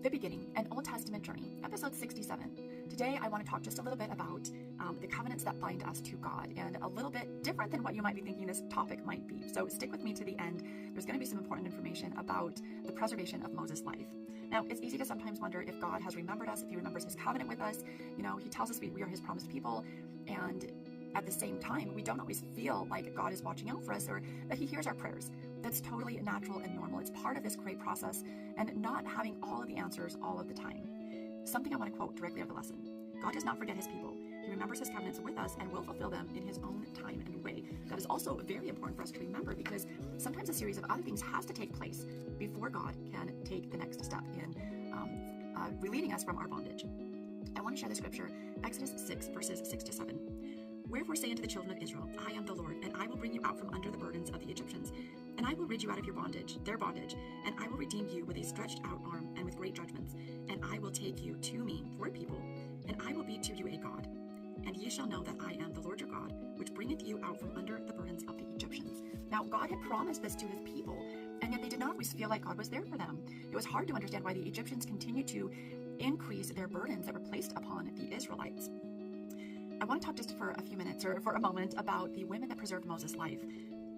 The Beginning, an Old Testament Journey, episode 67. Today I want to talk just a little bit about the covenants that bind us to God, and a little bit different than what you might be thinking this topic might be. So stick with me to the end. There's going to be some important information about the preservation of Moses' life. Now, it's easy to sometimes wonder if God has remembered us, if he remembers his covenant with us. You know, he tells us we are his promised people, and at the same time, we don't always feel like God is watching out for us or that he hears our prayers. That's totally natural and normal. It's part of this great process and not having all of the answers all of the time. Something I want to quote directly out of the lesson. God does not forget his people. He remembers his covenants with us and will fulfill them in his own time and way. That is also very important for us to remember, because sometimes a series of other things has to take place before God can take the next step in relieving us from our bondage. I want to share the scripture, Exodus 6, verses 6 to 7. Wherefore say unto the children of Israel, I am the Lord, and I will bring you out from under the burdens of the Egyptians, and I will rid you out of your bondage, their bondage, and I will redeem you with a stretched out arm and with great judgments, and I will take you to me for a people, and I will be to you a God. And ye shall know that I am the Lord your God, which bringeth you out from under the burdens of the Egyptians. Now, God had promised this to his people, and yet they did not always feel like God was there for them. It was hard to understand why the Egyptians continued to increase their burdens that were placed upon the Israelites. I want to talk just for a few minutes or for a moment about the women that preserved Moses' life.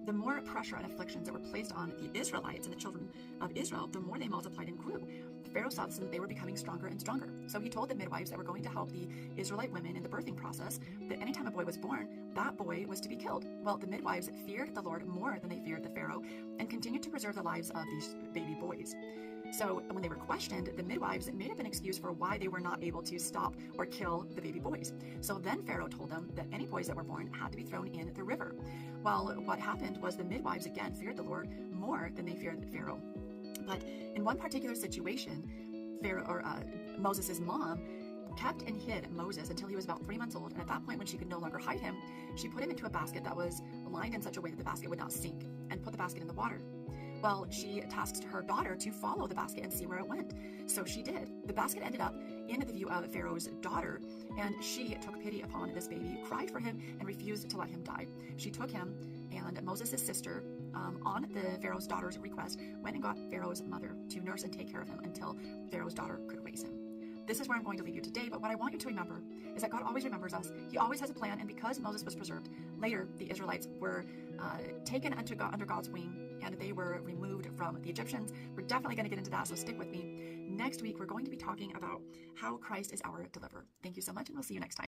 The more pressure and afflictions that were placed on the Israelites and the children of Israel, the more they multiplied and grew. Pharaoh saw that they were becoming stronger and stronger. So he told the midwives that were going to help the Israelite women in the birthing process that anytime a boy was born, that boy was to be killed. Well, the midwives feared the Lord more than they feared the Pharaoh and continued to preserve the lives of these baby boys. So when they were questioned, the midwives made up an excuse for why they were not able to stop or kill the baby boys. So then Pharaoh told them that any boys that were born had to be thrown in the river. Well, what happened was the midwives again feared the Lord more than they feared Pharaoh. But in one particular situation, Moses' mom kept and hid Moses until he was about 3 months old, and at that point, when she could no longer hide him, she put him into a basket that was lined in such a way that the basket would not sink, and put the basket in the water. Well, she tasked her daughter to follow the basket and see where it went. So she did. The basket ended up in the view of Pharaoh's daughter, and she took pity upon this baby, cried for him, and refused to let him die. She took him, and Moses' sister, on the Pharaoh's daughter's request, went and got Pharaoh's mother to nurse and take care of him until Pharaoh's daughter could raise him. This is where I'm going to leave you today, but what I want you to remember is that God always remembers us. He always has a plan, and because Moses was preserved, later the Israelites were taken under God's wing, and they were removed from the Egyptians. We're definitely going to get into that, so stick with me. Next week, we're going to be talking about how Christ is our deliverer. Thank you so much, and we'll see you next time.